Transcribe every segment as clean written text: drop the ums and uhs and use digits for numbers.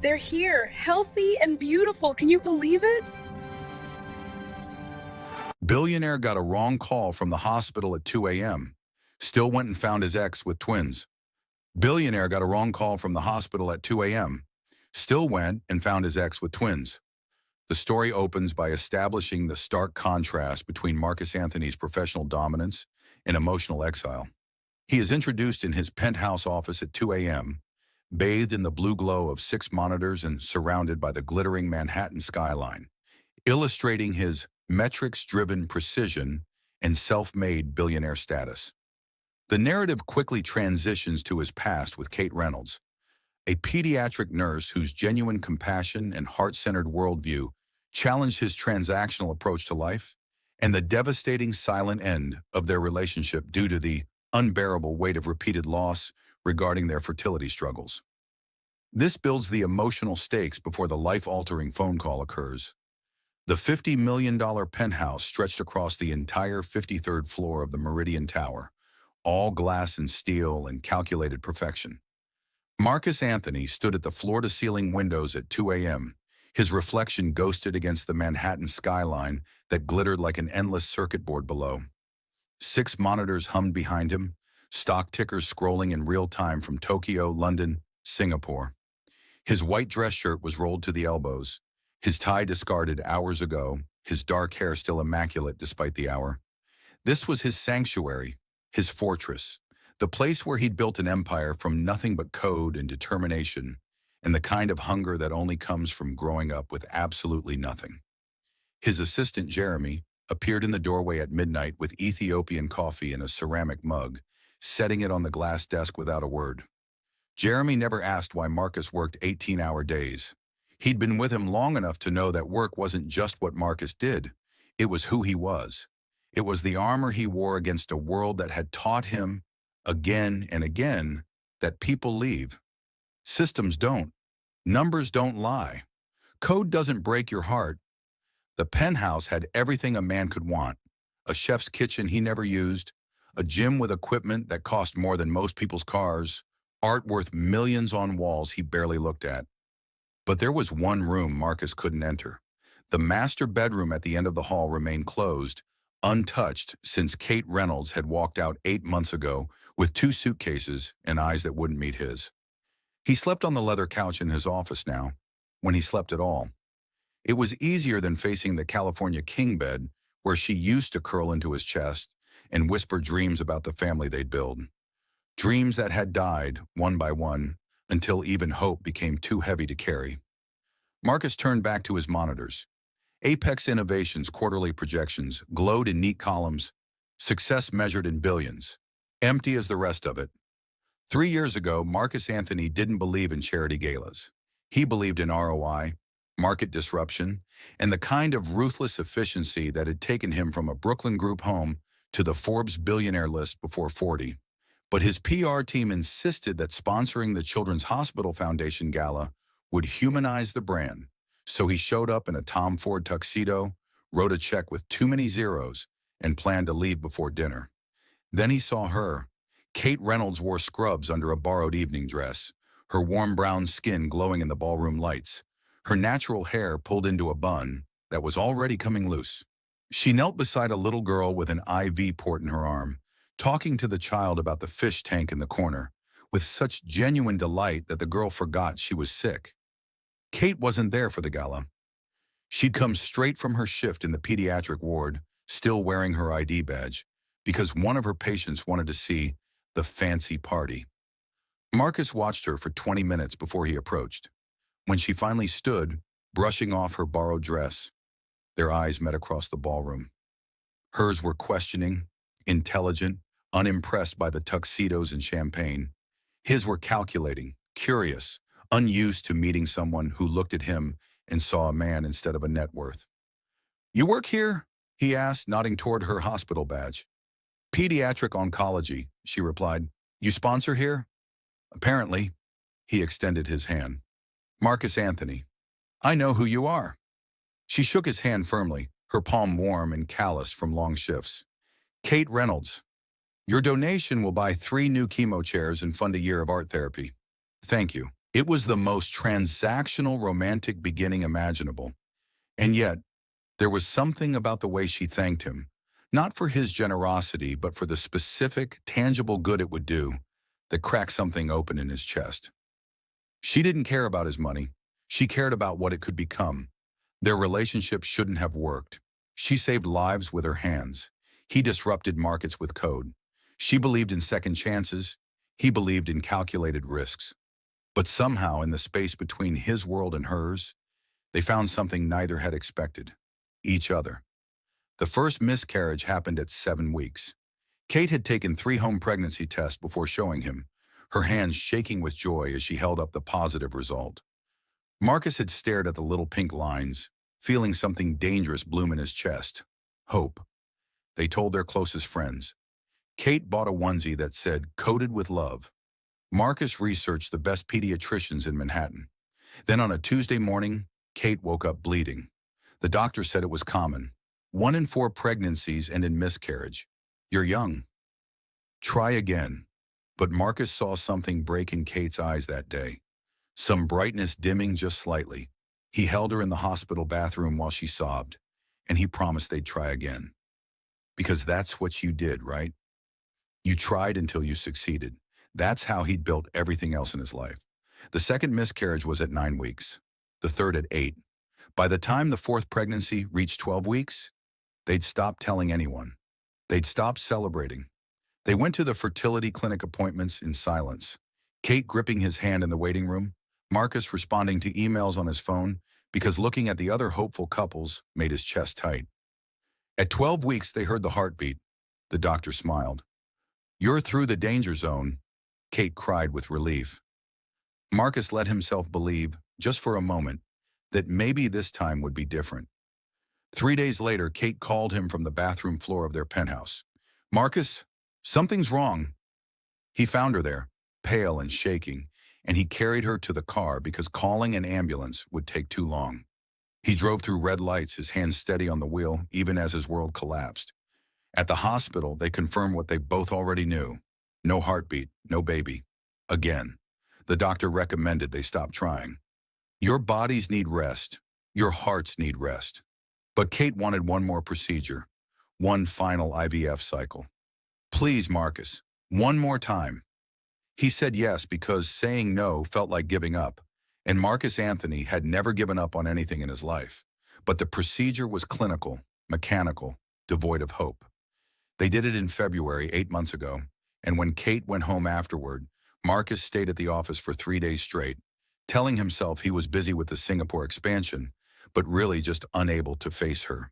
They're here, healthy and beautiful. Can you believe it? Billionaire got a wrong call from the hospital at 2 a.m. Still went and found his ex with twins. Billionaire got a wrong call from the hospital at 2 a.m. Still went and found his ex with twins. The story opens by establishing the stark contrast between Marcus Anthony's professional dominance and emotional exile. He is introduced in his penthouse office at 2 a.m., bathed in the blue glow of 6 monitors and surrounded by the glittering Manhattan skyline, illustrating his metrics-driven precision and self-made billionaire status. The narrative quickly transitions to his past with Kate Reynolds, a pediatric nurse whose genuine compassion and heart-centered worldview challenged his transactional approach to life, and the devastating silent end of their relationship due to the unbearable weight of repeated loss regarding their fertility struggles. This builds the emotional stakes before the life-altering phone call occurs. The $50 million penthouse stretched across the entire 53rd floor of the Meridian Tower, all glass and steel in calculated perfection. Marcus Anthony stood at the floor-to-ceiling windows at 2 a.m., his reflection ghosted against the Manhattan skyline that glittered like an endless circuit board below. 6 monitors hummed behind him, stock tickers scrolling in real time from Tokyo, London, Singapore. His white dress shirt was rolled to the elbows, his tie discarded hours ago, his dark hair still immaculate despite the hour. This was his sanctuary, his fortress, the place where he'd built an empire from nothing but code and determination, and the kind of hunger that only comes from growing up with absolutely nothing. His assistant, Jeremy, appeared in the doorway at midnight with Ethiopian coffee in a ceramic mug, setting it on the glass desk without a word. Jeremy never asked why Marcus worked 18-hour days. He'd been with him long enough to know that work wasn't just what Marcus did. It was who he was. It was the armor he wore against a world that had taught him, again and again, that people leave. Systems don't. Numbers don't lie. Code doesn't break your heart. The penthouse had everything a man could want. A chef's kitchen he never used, a gym with equipment that cost more than most people's cars, art worth millions on walls he barely looked at. But there was one room Marcus couldn't enter. The master bedroom at the end of the hall remained closed, untouched since Kate Reynolds had walked out 8 months ago with 2 suitcases and eyes that wouldn't meet his. He slept on the leather couch in his office now, when he slept at all. It was easier than facing the California king bed, where she used to curl into his chest and whisper dreams about the family they'd build. Dreams that had died, one by one, until even hope became too heavy to carry. Marcus turned back to his monitors. Apex Innovations' quarterly projections glowed in neat columns, success measured in billions, empty as the rest of it. 3 years ago, Marcus Anthony didn't believe in charity galas. He believed in ROI, market disruption, and the kind of ruthless efficiency that had taken him from a Brooklyn group home to the Forbes billionaire list before 40. But his PR team insisted that sponsoring the Children's Hospital Foundation Gala would humanize the brand. So he showed up in a Tom Ford tuxedo, wrote a check with too many zeros, and planned to leave before dinner. Then he saw her. Kate Reynolds wore scrubs under a borrowed evening dress, her warm brown skin glowing in the ballroom lights, her natural hair pulled into a bun that was already coming loose. She knelt beside a little girl with an IV port in her arm, talking to the child about the fish tank in the corner, with such genuine delight that the girl forgot she was sick. Kate wasn't there for the gala. She'd come straight from her shift in the pediatric ward, still wearing her ID badge, because one of her patients wanted to see the fancy party. Marcus watched her for 20 minutes before he approached. When she finally stood, brushing off her borrowed dress, their eyes met across the ballroom. Hers were questioning, intelligent, unimpressed by the tuxedos and champagne. His were calculating, curious, unused to meeting someone who looked at him and saw a man instead of a net worth. "You work here?" he asked, nodding toward her hospital badge. "Pediatric oncology," she replied. "You sponsor here?" "Apparently." He extended his hand. "Marcus Anthony. I know who you are." She shook his hand firmly, her palm warm and calloused from long shifts. "Kate Reynolds. Your donation will buy 3 new chemo chairs and fund a year of art therapy." "Thank you." It was the most transactional romantic beginning imaginable. And yet, there was something about the way she thanked him, not for his generosity, but for the specific, tangible good it would do, that cracked something open in his chest. She didn't care about his money. She cared about what it could become. Their relationship shouldn't have worked. She saved lives with her hands. He disrupted markets with code. She believed in second chances. He believed in calculated risks. But somehow, in the space between his world and hers, they found something neither had expected: each other. The first miscarriage happened at 7 weeks. Kate had taken 3 home pregnancy tests before showing him, her hands shaking with joy as she held up the positive result. Marcus had stared at the little pink lines, feeling something dangerous bloom in his chest. Hope. They told their closest friends. Kate bought a onesie that said, "Coded with love." Marcus researched the best pediatricians in Manhattan. Then on a Tuesday morning, Kate woke up bleeding. The doctor said it was common. 1 in 4 pregnancies end in miscarriage. You're young. Try again. But Marcus saw something break in Kate's eyes that day. Some brightness dimming just slightly. He held her in the hospital bathroom while she sobbed, and he promised they'd try again. Because that's what you did, right? You tried until you succeeded. That's how he'd built everything else in his life. The second miscarriage was at 9 weeks, the third at 8. By the time the fourth pregnancy reached 12 weeks, they'd stopped telling anyone. They'd stopped celebrating. They went to the fertility clinic appointments in silence. Kate gripping his hand in the waiting room, Marcus responding to emails on his phone, because looking at the other hopeful couples made his chest tight. At 12 weeks, they heard the heartbeat. The doctor smiled. "You're through the danger zone," Kate cried with relief. Marcus let himself believe, just for a moment, that maybe this time would be different. 3 days later, Kate called him from the bathroom floor of their penthouse. "Marcus, something's wrong." He found her there, pale and shaking, and he carried her to the car because calling an ambulance would take too long. He drove through red lights, his hands steady on the wheel, even as his world collapsed. At the hospital, they confirmed what they both already knew. No heartbeat, no baby. Again. The doctor recommended they stop trying. Your bodies need rest. Your hearts need rest. But Kate wanted one more procedure. One final IVF cycle. "Please, Marcus, one more time." He said yes because saying no felt like giving up, and Marcus Anthony had never given up on anything in his life. But the procedure was clinical, mechanical, devoid of hope. They did it in February, 8 months ago, and when Kate went home afterward, Marcus stayed at the office for 3 days straight, telling himself he was busy with the Singapore expansion, but really just unable to face her.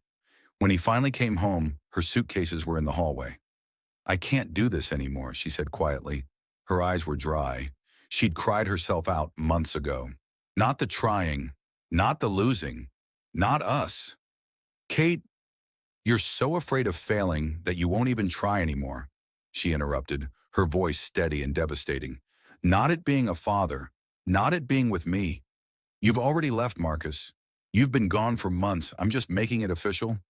When he finally came home, her suitcases were in the hallway. "I can't do this anymore," she said quietly. Her eyes were dry. She'd cried herself out months ago. Not the trying, not the losing, not us. "Kate, you're so afraid of failing that you won't even try anymore," she interrupted, her voice steady and devastating. "Not at being a father, not at being with me. You've already left, Marcus. You've been gone for months. I'm just making it official."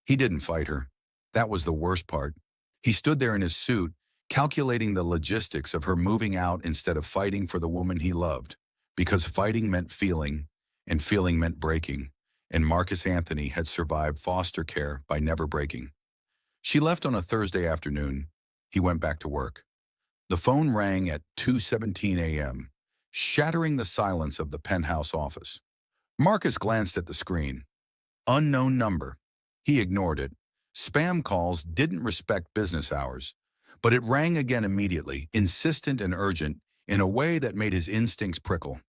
He didn't fight her. That was the worst part. He stood there in his suit, calculating the logistics of her moving out instead of fighting for the woman he loved. Because fighting meant feeling, and feeling meant breaking, and Marcus Anthony had survived foster care by never breaking. She left on a Thursday afternoon. He went back to work. The phone rang at 2:17 a.m., shattering the silence of the penthouse office. Marcus glanced at the screen. Unknown number. He ignored it. Spam calls didn't respect business hours. But it rang again immediately, insistent and urgent, in a way that made his instincts prickle.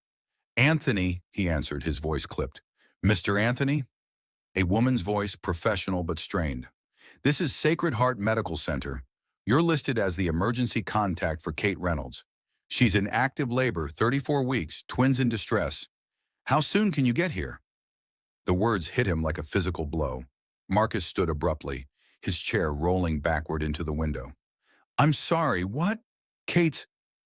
"Anthony," he answered, his voice clipped. "Mr. Anthony?" A woman's voice, professional but strained. "This is Sacred Heart Medical Center. You're listed as the emergency contact for Kate Reynolds. She's in active labor, 34 weeks, twins in distress. How soon can you get here?" The words hit him like a physical blow. Marcus stood abruptly, his chair rolling backward into the window. "I'm sorry, what? Kate's,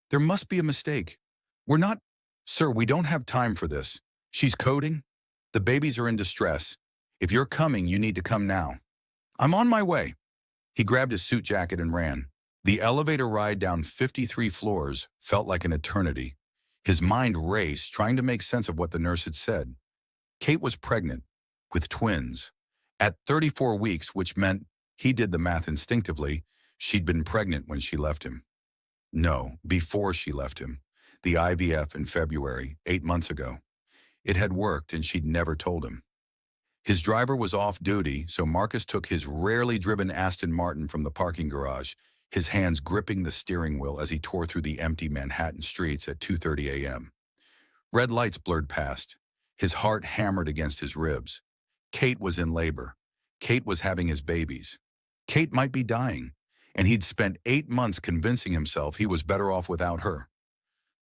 there must be a mistake. We're not, sir, we don't have time for this. She's coding. The babies are in distress. If you're coming, you need to come now." "I'm on my way." He grabbed his suit jacket and ran. The elevator ride down 53 floors felt like an eternity. His mind raced, trying to make sense of what the nurse had said. Kate was pregnant, with twins. At 34 weeks, which meant, he did the math instinctively, she'd been pregnant when she left him. No, before she left him. The IVF in February, 8 months ago. It had worked and she'd never told him. His driver was off duty, so Marcus took his rarely driven Aston Martin from the parking garage, his hands gripping the steering wheel as he tore through the empty Manhattan streets at 2:30 a.m. Red lights blurred past. His heart hammered against his ribs. Kate was in labor. Kate was having his babies. Kate might be dying, and he'd spent 8 months convincing himself he was better off without her.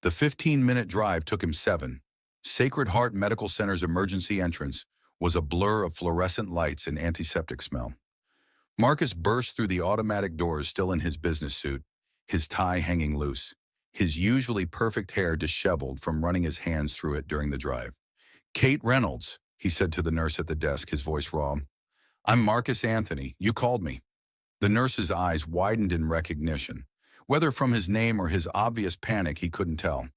The 15-minute drive took him 7. Sacred Heart Medical Center's emergency entrance was a blur of fluorescent lights and antiseptic smell. Marcus burst through the automatic doors still in his business suit, his tie hanging loose, his usually perfect hair disheveled from running his hands through it during the drive. "Kate Reynolds," he said to the nurse at the desk, his voice raw. "I'm Marcus Anthony. You called me." The nurse's eyes widened in recognition. Whether from his name or his obvious panic, he couldn't tell.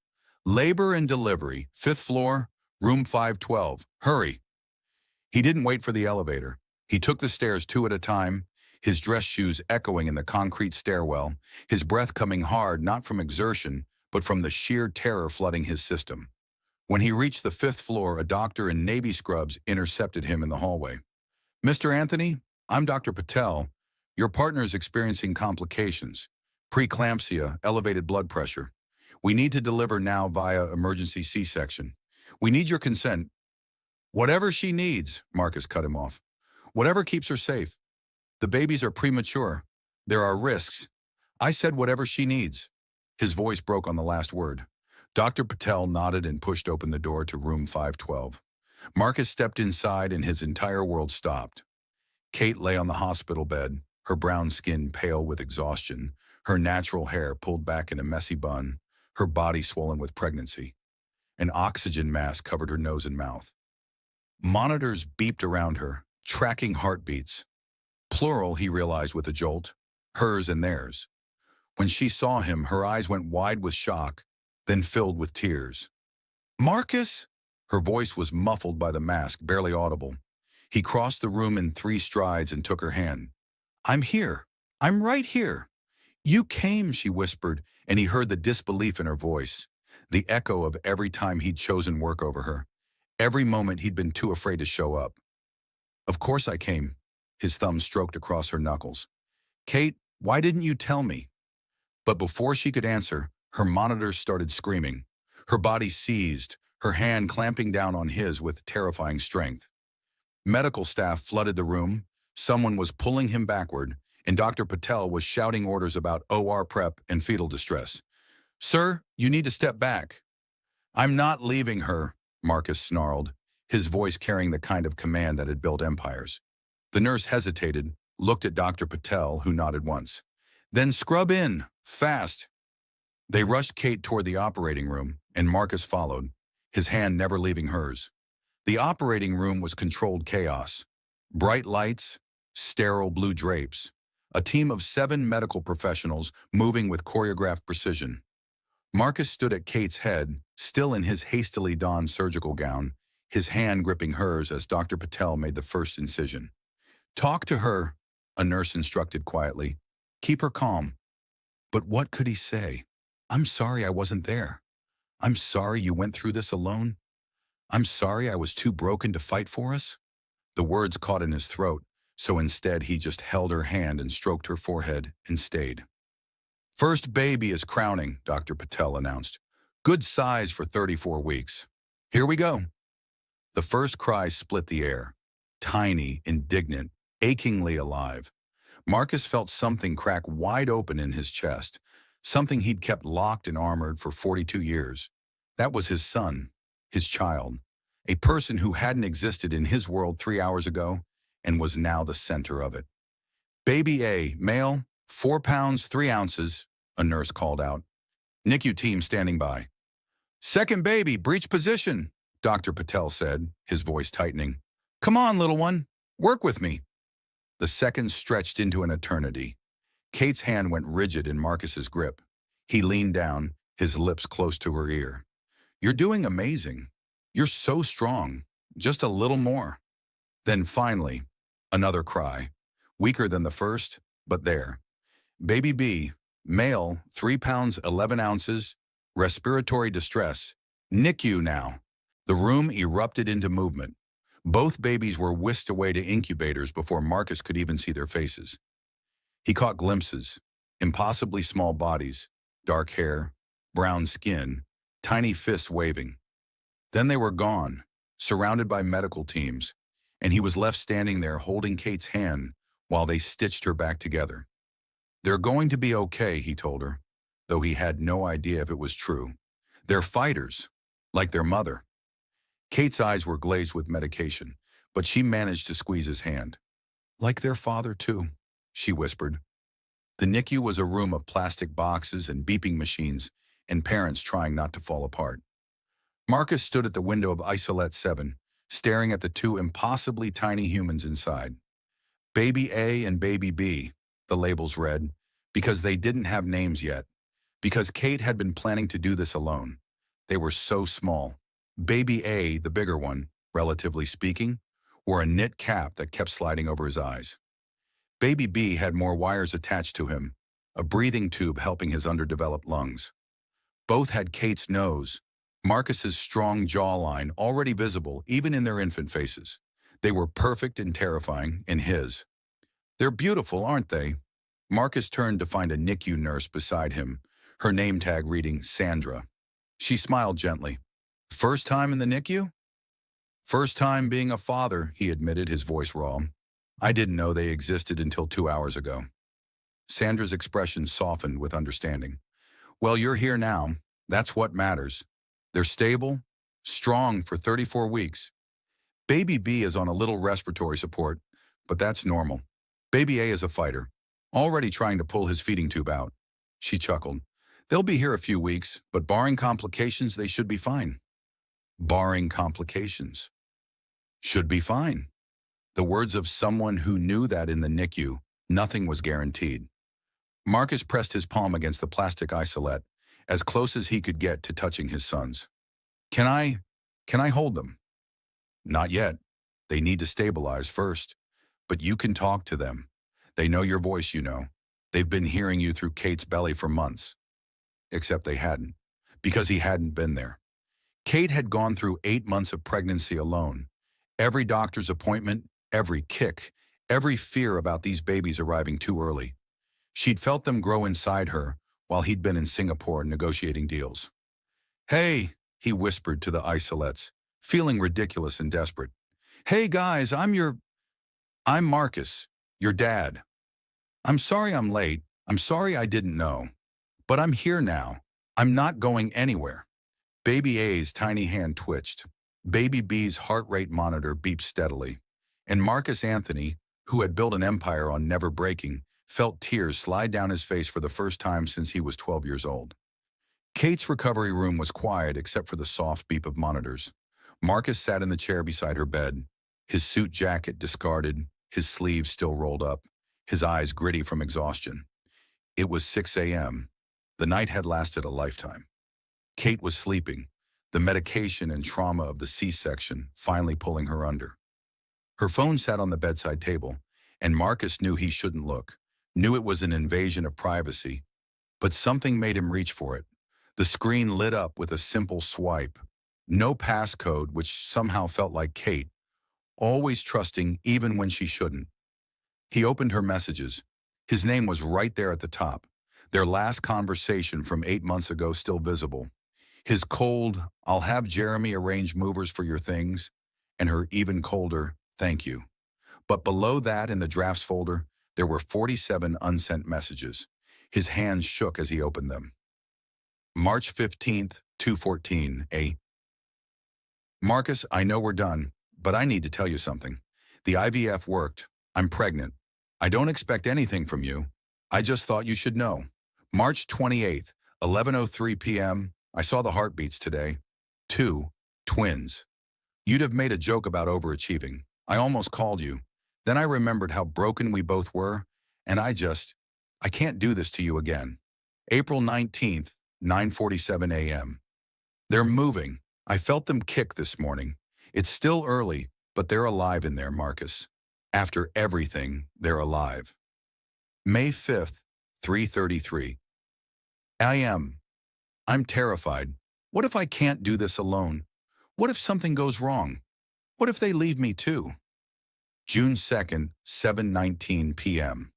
"Labor and delivery, 5th floor, room 512. Hurry." He didn't wait for the elevator. He took the stairs 2 at a time, his dress shoes echoing in the concrete stairwell, his breath coming hard not from exertion, but from the sheer terror flooding his system. When he reached the 5th floor, a doctor in navy scrubs intercepted him in the hallway. "Mr. Anthony, I'm Dr. Patel. Your partner is experiencing complications. Preeclampsia, elevated blood pressure. We need to deliver now via emergency C-section. We need your consent." "Whatever she needs," Marcus cut him off. "Whatever keeps her safe. The babies are premature. There are risks. I said whatever she needs." His voice broke on the last word. Dr. Patel nodded and pushed open the door to room 512. Marcus stepped inside and his entire world stopped. Kate lay on the hospital bed, her brown skin pale with exhaustion, her natural hair pulled back in a messy bun, her body swollen with pregnancy. An oxygen mask covered her nose and mouth. Monitors beeped around her, tracking heartbeats. Plural, he realized with a jolt, hers and theirs. When she saw him, her eyes went wide with shock, then filled with tears. "Marcus?" Her voice was muffled by the mask, barely audible. He crossed the room in 3 strides and took her hand. "I'm here. I'm right here." "You came," she whispered, and he heard the disbelief in her voice, the echo of every time he'd chosen work over her, every moment he'd been too afraid to show up. "Of course I came." His thumb stroked across her knuckles. "Kate, why didn't you tell me?" But before she could answer, her monitors started screaming. Her body seized, her hand clamping down on his with terrifying strength. Medical staff flooded the room, someone was pulling him backward, and Dr. Patel was shouting orders about OR prep and fetal distress. "Sir, you need to step back." "I'm not leaving her," Marcus snarled, his voice carrying the kind of command that had built empires. The nurse hesitated, looked at Dr. Patel, who nodded once. "Then scrub in, fast." They rushed Kate toward the operating room, and Marcus followed, his hand never leaving hers. The operating room was controlled chaos. Bright lights, sterile blue drapes, a team of 7 medical professionals moving with choreographed precision. Marcus stood at Kate's head, still in his hastily donned surgical gown, his hand gripping hers as Dr. Patel made the first incision. "Talk to her," a nurse instructed quietly. "Keep her calm." But what could he say? "I'm sorry I wasn't there. I'm sorry you went through this alone. I'm sorry I was too broken to fight for us." The words caught in his throat, so instead he just held her hand and stroked her forehead and stayed. "First baby is crowning," Dr. Patel announced. "Good size for 34 weeks. Here we go." The first cry split the air. Tiny, indignant, achingly alive. Marcus felt something crack wide open in his chest, something he'd kept locked and armored for 42 years. That was his son, his child, a person who hadn't existed in his world 3 hours ago and was now the center of it. "Baby A, male, 4 pounds, 3 ounces, a nurse called out. "NICU team standing by." "Second baby, breech position," Dr. Patel said, his voice tightening. "Come on, little one, work with me." The seconds stretched into an eternity. Kate's hand went rigid in Marcus's grip. He leaned down, his lips close to her ear. You're doing amazing. You're so strong. Just a little more. Then finally, another cry. Weaker than the first, but there. Baby B, male, 3 pounds 11 ounces, respiratory distress. NICU now. The room erupted into movement. Both babies were whisked away to incubators before Marcus could even see their faces. He caught glimpses, impossibly small bodies, dark hair, brown skin, tiny fists waving. Then they were gone, surrounded by medical teams, and he was left standing there holding Kate's hand while they stitched her back together. They're going to be okay, he told her, though he had no idea if it was true. They're fighters, like their mother. Kate's eyes were glazed with medication, but she managed to squeeze his hand. Like their father, too, she whispered. The NICU was a room of plastic boxes and beeping machines, and parents trying not to fall apart. Marcus stood at the window of Isolette 7, staring at the two impossibly tiny humans inside. Baby A and Baby B, the labels read, because they didn't have names yet, because Kate had been planning to do this alone. They were so small. Baby A, the bigger one, relatively speaking, wore a knit cap that kept sliding over his eyes. Baby B had more wires attached to him, a breathing tube helping his underdeveloped lungs. Both had Kate's nose, Marcus's strong jawline already visible even in their infant faces. They were perfect and terrifying in his. They're beautiful, aren't they? Marcus turned to find a NICU nurse beside him, her name tag reading Sandra. She smiled gently. First time in the NICU? First time being a father, he admitted, his voice raw. I didn't know they existed until 2 hours ago. Sandra's expression softened with understanding. Well, you're here now. That's what matters. They're stable, strong for 34 weeks. Baby B is on a little respiratory support, but that's normal. Baby A is a fighter, already trying to pull his feeding tube out. She chuckled. They'll be here a few weeks, but barring complications, they should be fine. Barring complications. Should be fine. The words of someone who knew that in the NICU, nothing was guaranteed. Marcus pressed his palm against the plastic isolette, as close as he could get to touching his sons. Can I hold them? Not yet. They need to stabilize first. But you can talk to them. They know your voice, you know. They've been hearing you through Kate's belly for months. Except they hadn't, because he hadn't been there. Kate had gone through 8 months of pregnancy alone. Every doctor's appointment, every kick, every fear about these babies arriving too early. She'd felt them grow inside her while he'd been in Singapore negotiating deals. Hey, he whispered to the isolettes, feeling ridiculous and desperate. Hey guys, I'm Marcus, your dad. I'm sorry I'm late. I'm sorry I didn't know. But I'm here now. I'm not going anywhere. Baby A's tiny hand twitched. Baby B's heart rate monitor beeped steadily. And Marcus Anthony, who had built an empire on never breaking, felt tears slide down his face for the first time since he was 12 years old. Kate's recovery room was quiet except for the soft beep of monitors. Marcus sat in the chair beside her bed, his suit jacket discarded, his sleeves still rolled up, his eyes gritty from exhaustion. It was 6 a.m. The night had lasted a lifetime. Kate was sleeping, the medication and trauma of the C-section finally pulling her under. Her phone sat on the bedside table, and Marcus knew he shouldn't look, knew it was an invasion of privacy, but something made him reach for it. The screen lit up with a simple swipe. No passcode, which somehow felt like Kate, always trusting even when she shouldn't. He opened her messages. His name was right there at the top, their last conversation from 8 months ago still visible. His cold, I'll have Jeremy arrange movers for your things, and her even colder, thank you. But below that in the drafts folder, there were 47 unsent messages. His hands shook as he opened them. March 15th, 2:14 A. Marcus, I know we're done, but I need to tell you something. The IVF worked. I'm pregnant. I don't expect anything from you. I just thought you should know. March 28th, 11:03 p.m. I saw the heartbeats today. 2 twins. You'd have made a joke about overachieving. I almost called you. Then I remembered how broken we both were, and I can't do this to you again. April 19th, 9:47 a.m. They're moving. I felt them kick this morning. It's still early, but they're alive in there, Marcus. After everything, they're alive. May 5th, 3:33. I'm terrified. What if I can't do this alone? What if something goes wrong? What if they leave me too? June 2nd, 7:19 p.m.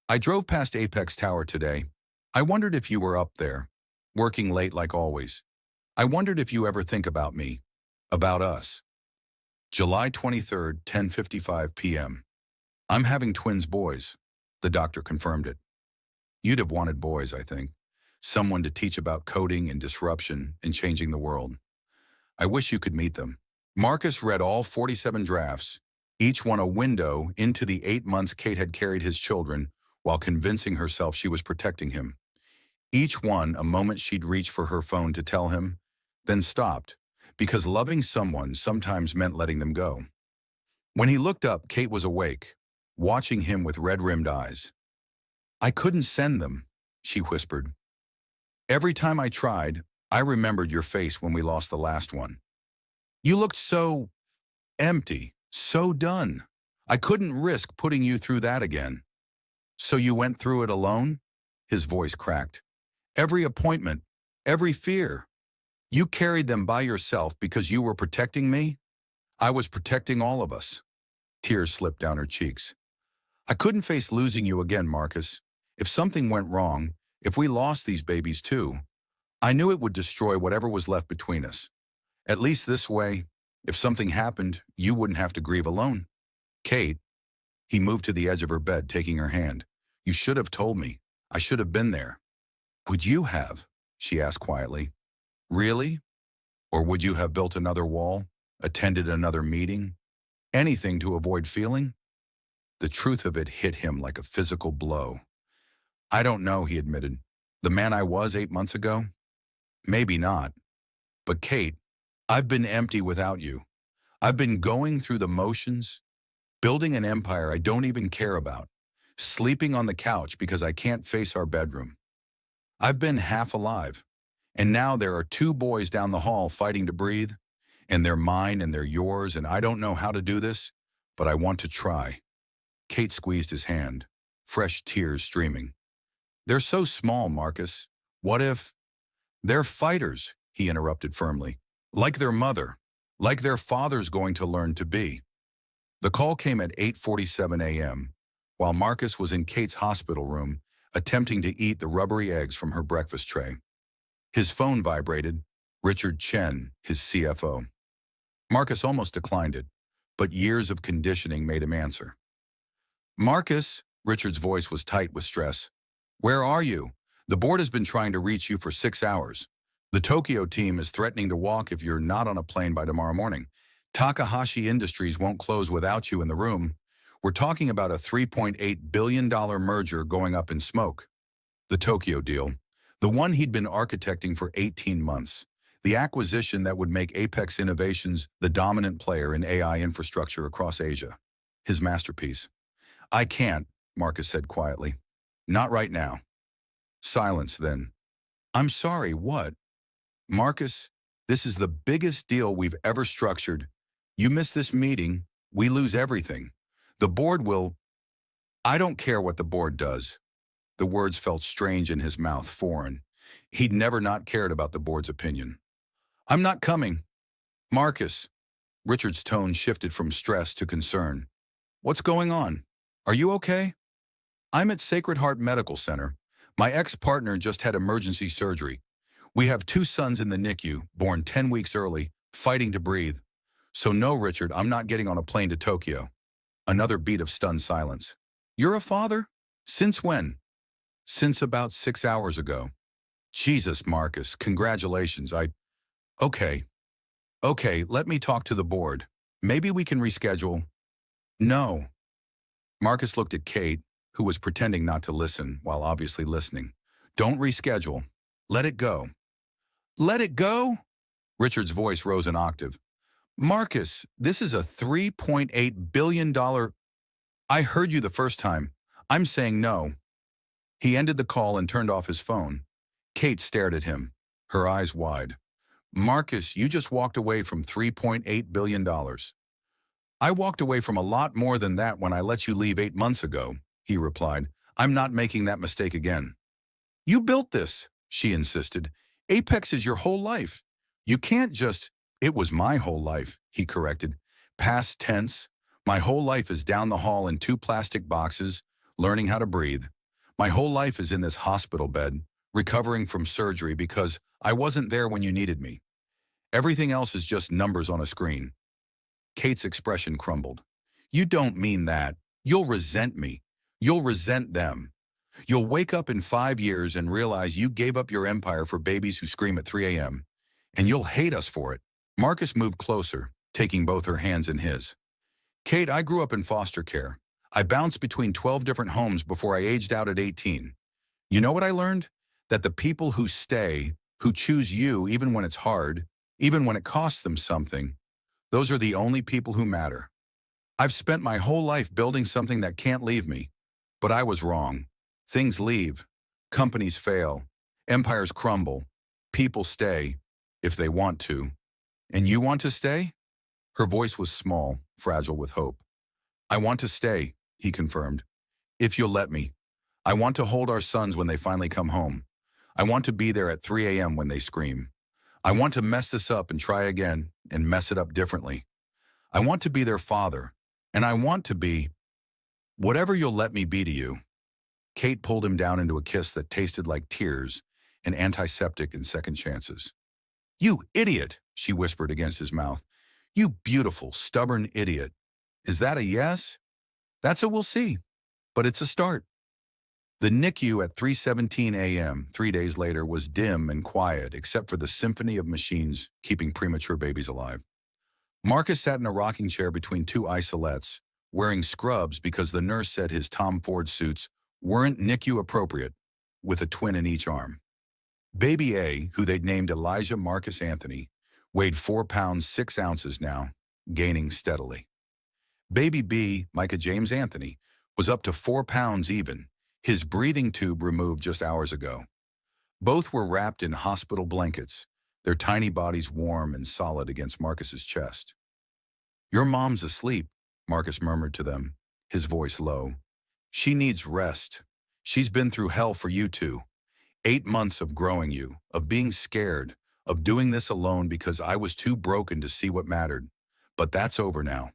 I drove past Apex Tower today. I wondered if you were up there, working late like always. I wondered if you ever think about me, about us. July 23rd, 10:55 p.m. I'm having twins boys. The doctor confirmed it. You'd have wanted boys, I think. Someone to teach about coding and disruption and changing the world. I wish you could meet them. Marcus read all 47 drafts, each one a window into the 8 months Kate had carried his children while convincing herself she was protecting him. Each one a moment she'd reach for her phone to tell him, then stopped, because loving someone sometimes meant letting them go. When he looked up, Kate was awake, watching him with red-rimmed eyes. I couldn't send them, she whispered. Every time I tried, I remembered your face when we lost the last one. You looked so empty, so done. I couldn't risk putting you through that again. So you went through it alone? His voice cracked. Every appointment, every fear. You carried them by yourself because you were protecting me? I was protecting all of us. Tears slipped down her cheeks. I couldn't face losing you again, Marcus. If something went wrong, if we lost these babies too, I knew it would destroy whatever was left between us. At least this way, if something happened, you wouldn't have to grieve alone. Kate, he moved to the edge of her bed, taking her hand. You should have told me. I should have been there. Would you have? She asked quietly. Really? Or would you have built another wall, attended another meeting? Anything to avoid feeling? The truth of it hit him like a physical blow. I don't know, he admitted. The man I was 8 months ago? Maybe not. But Kate, I've been empty without you. I've been going through the motions, building an empire I don't even care about, sleeping on the couch because I can't face our bedroom. I've been half alive, and now there are 2 boys down the hall fighting to breathe, and they're mine and they're yours, and I don't know how to do this, but I want to try. Kate squeezed his hand, fresh tears streaming. They're so small, Marcus. What if... They're fighters, he interrupted firmly. Like their mother, like their father's going to learn to be. The call came at 8:47 a.m., while Marcus was in Kate's hospital room, attempting to eat the rubbery eggs from her breakfast tray. His phone vibrated. Richard Chen, his CFO. Marcus almost declined it, but years of conditioning made him answer. Marcus, Richard's voice was tight with stress. Where are you? The board has been trying to reach you for 6 hours. The Tokyo team is threatening to walk if you're not on a plane by tomorrow morning. Takahashi Industries won't close without you in the room. We're talking about a $3.8 billion merger going up in smoke. The Tokyo deal, the one he'd been architecting for 18 months. The acquisition that would make Apex Innovations the dominant player in AI infrastructure across Asia. His masterpiece. I can't, Marcus said quietly. Not right now. Silence then. I'm sorry, what? Marcus, this is the biggest deal we've ever structured. You miss this meeting, we lose everything. The board will... I don't care what the board does. The words felt strange in his mouth, foreign. He'd never not cared about the board's opinion. I'm not coming. Marcus. Richard's tone shifted from stress to concern. What's going on? Are you okay? I'm at Sacred Heart Medical Center. My ex-partner just had emergency surgery. We have 2 sons in the NICU, born 10 weeks early, fighting to breathe. So no, Richard, I'm not getting on a plane to Tokyo. Another beat of stunned silence. You're a father? Since when? Since about 6 hours ago. Jesus, Marcus, congratulations. Okay, let me talk to the board. Maybe we can reschedule. No. Marcus looked at Kate, who was pretending not to listen while obviously listening. Don't reschedule. Let it go. Let it go? Richard's voice rose an octave. Marcus, this is a $3.8 billion... I heard you the first time. I'm saying no. He ended the call and turned off his phone. Kate stared at him, her eyes wide. Marcus, you just walked away from $3.8 billion. I walked away from a lot more than that when I let you leave 8 months ago, he replied. I'm not making that mistake again. You built this, she insisted. Apex is your whole life. You can't just, it was my whole life, he corrected. Past tense, my whole life is down the hall in 2 plastic boxes, learning how to breathe. My whole life is in this hospital bed, recovering from surgery because I wasn't there when you needed me. Everything else is just numbers on a screen. Kate's expression crumbled. You don't mean that. You'll resent me. You'll resent them. You'll wake up in 5 years and realize you gave up your empire for babies who scream at 3 a.m. And you'll hate us for it. Marcus moved closer, taking both her hands in his. Kate, I grew up in foster care. I bounced between 12 different homes before I aged out at 18. You know what I learned? That the people who stay, who choose you even when it's hard, even when it costs them something, those are the only people who matter. I've spent my whole life building something that can't leave me. But I was wrong. Things leave. Companies fail. Empires crumble. People stay, if they want to. And you want to stay? Her voice was small, fragile with hope. I want to stay, he confirmed. If you'll let me. I want to hold our sons when they finally come home. I want to be there at 3 a.m. when they scream. I want to mess this up and try again and mess it up differently. I want to be their father, and I want to be whatever you'll let me be to you. Kate pulled him down into a kiss that tasted like tears and antiseptic and second chances. You idiot, she whispered against his mouth. You beautiful, stubborn idiot. Is that a yes? That's a we'll see, but it's a start. The NICU at 3:17 a.m. 3 days later was dim and quiet except for the symphony of machines keeping premature babies alive. Marcus sat in a rocking chair between two isolettes, wearing scrubs because the nurse said his Tom Ford suits weren't NICU appropriate, with a twin in each arm. Baby A, who they'd named Elijah Marcus Anthony, weighed 4 pounds 6 ounces now, gaining steadily. Baby B, Micah James Anthony, was up to 4 pounds even, his breathing tube removed just hours ago. Both were wrapped in hospital blankets, their tiny bodies warm and solid against Marcus's chest. Your mom's asleep, Marcus murmured to them, his voice low. She needs rest. She's been through hell for you two. 8 months of growing you, of being scared, of doing this alone because I was too broken to see what mattered. But that's over now.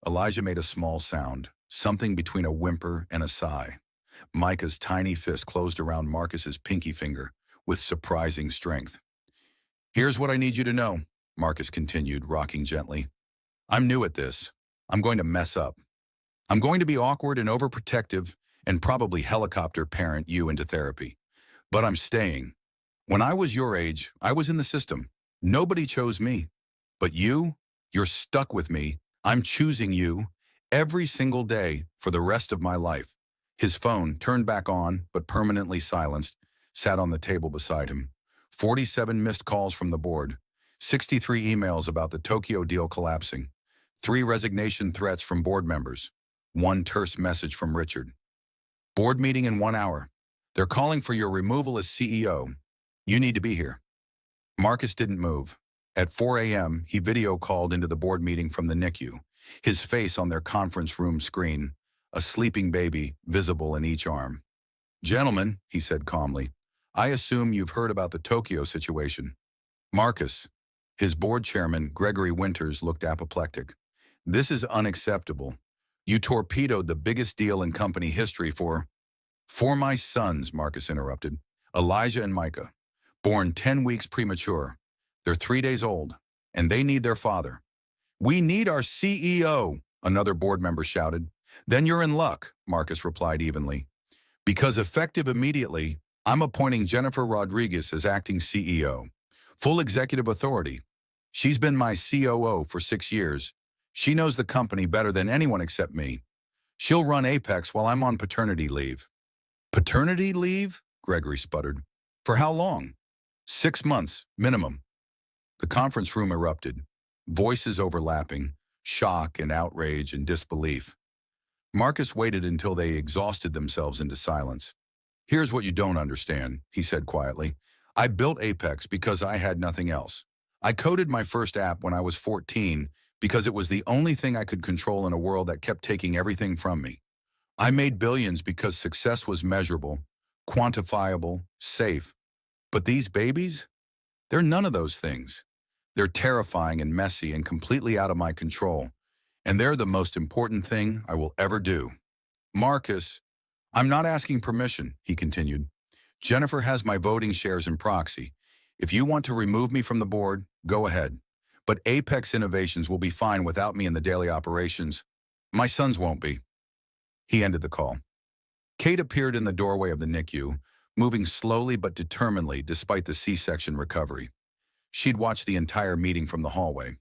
Elijah made a small sound, something between a whimper and a sigh. Micah's tiny fist closed around Marcus's pinky finger with surprising strength. Here's what I need you to know, Marcus continued, rocking gently. I'm new at this. I'm going to mess up. I'm going to be awkward and overprotective and probably helicopter parent you into therapy. But I'm staying. When I was your age, I was in the system. Nobody chose me. But you're stuck with me. I'm choosing you every single day for the rest of my life. His phone, turned back on but permanently silenced, sat on the table beside him. 47 missed calls from the board, 63 emails about the Tokyo deal collapsing, 3 resignation threats from board members, 1 terse message from Richard. Board meeting in 1 hour. They're calling for your removal as CEO. You need to be here. Marcus didn't move. At 4 a.m., he video called into the board meeting from the NICU, his face on their conference room screen, a sleeping baby visible in each arm. Gentlemen, he said calmly, I assume you've heard about the Tokyo situation. Marcus, his board chairman, Gregory Winters, looked apoplectic. This is unacceptable. You torpedoed the biggest deal in company history for my sons, Marcus interrupted. Elijah and Micah, born 10 weeks premature. They're 3 days old, and they need their father. We need our CEO, another board member shouted. Then you're in luck, Marcus replied evenly. Because effective immediately, I'm appointing Jennifer Rodriguez as acting CEO. Full executive authority. She's been my COO for 6 years. She knows the company better than anyone except me. She'll run Apex while I'm on paternity leave. Paternity leave? Gregory sputtered. For how long? 6 months, minimum. The conference room erupted, voices overlapping, shock and outrage and disbelief. Marcus waited until they exhausted themselves into silence. Here's what you don't understand, he said quietly. I built Apex because I had nothing else. I coded my first app when I was 14 because it was the only thing I could control in a world that kept taking everything from me. I made billions because success was measurable, quantifiable, safe. But these babies? They're none of those things. They're terrifying and messy and completely out of my control. And they're the most important thing I will ever do. Marcus, I'm not asking permission, he continued. Jennifer has my voting shares in proxy. If you want to remove me from the board, go ahead. But Apex Innovations will be fine without me in the daily operations. My sons won't be. He ended the call. Kate appeared in the doorway of the NICU, moving slowly but determinedly despite the C-section recovery. She'd watched the entire meeting from the hallway.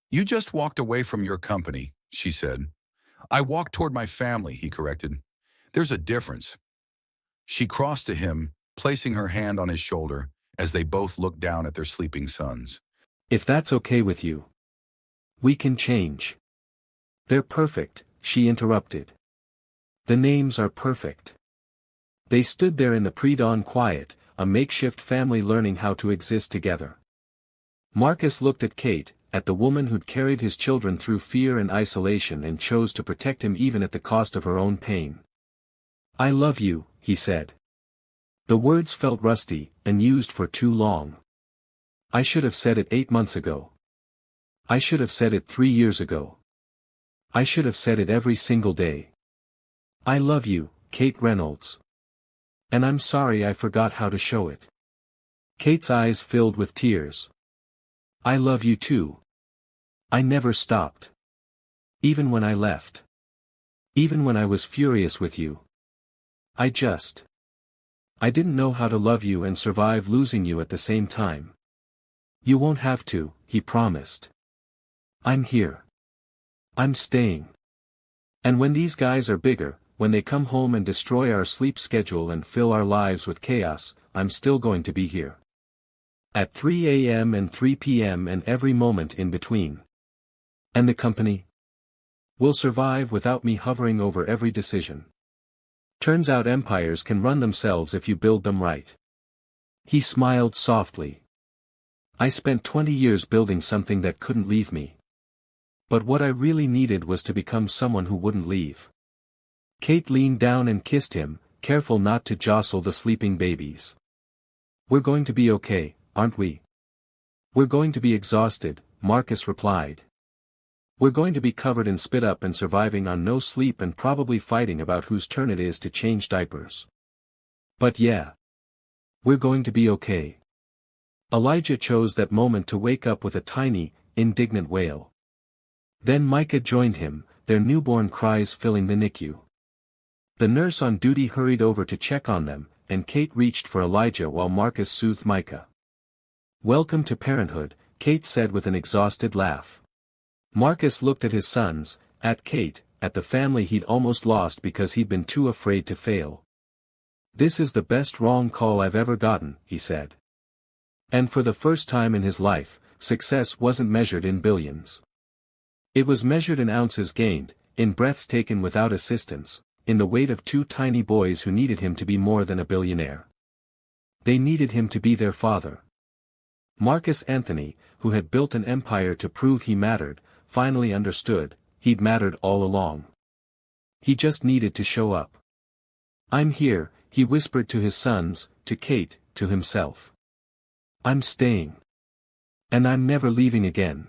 You just walked away from your company, she said. I walked toward my family, he corrected. There's a difference. She crossed to him, placing her hand on his shoulder as they both looked down at their sleeping sons. If that's okay with you. We can change. They're perfect, she interrupted. The names are perfect. They stood there in the pre-dawn quiet, a makeshift family learning how to exist together. Marcus looked at Kate, at the woman who'd carried his children through fear and isolation and chose to protect him even at the cost of her own pain. I love you, he said. The words felt rusty, and used for too long. I should have said it 8 months ago. I should have said it 3 years ago. I should have said it every single day. I love you, Kate Reynolds. And I'm sorry I forgot how to show it. Kate's eyes filled with tears. I love you too. I never stopped. Even when I left. Even when I was furious with you. I didn't know how to love you and survive losing you at the same time. You won't have to, he promised. I'm here. I'm staying. And when these guys are bigger, when they come home and destroy our sleep schedule and fill our lives with chaos, I'm still going to be here. At 3 a.m. and 3 p.m. and every moment in between. And the company will survive without me hovering over every decision. Turns out empires can run themselves if you build them right. He smiled softly. I spent 20 years building something that couldn't leave me. But what I really needed was to become someone who wouldn't leave. Kate leaned down and kissed him, careful not to jostle the sleeping babies. We're going to be okay, aren't we? We're going to be exhausted, Marcus replied. We're going to be covered in spit up and surviving on no sleep and probably fighting about whose turn it is to change diapers. But yeah. We're going to be okay. Elijah chose that moment to wake up with a tiny, indignant wail. Then Micah joined him, their newborn cries filling the NICU. The nurse on duty hurried over to check on them, and Kate reached for Elijah while Marcus soothed Micah. Welcome to parenthood, Kate said with an exhausted laugh. Marcus looked at his sons, at Kate, at the family he'd almost lost because he'd been too afraid to fail. This is the best wrong call I've ever gotten, he said. And for the first time in his life, success wasn't measured in billions. It was measured in ounces gained, in breaths taken without assistance, in the weight of 2 tiny boys who needed him to be more than a billionaire. They needed him to be their father. Marcus Anthony, who had built an empire to prove he mattered, finally understood, he'd mattered all along. He just needed to show up. I'm here, he whispered to his sons, to Kate, to himself. I'm staying. And I'm never leaving again.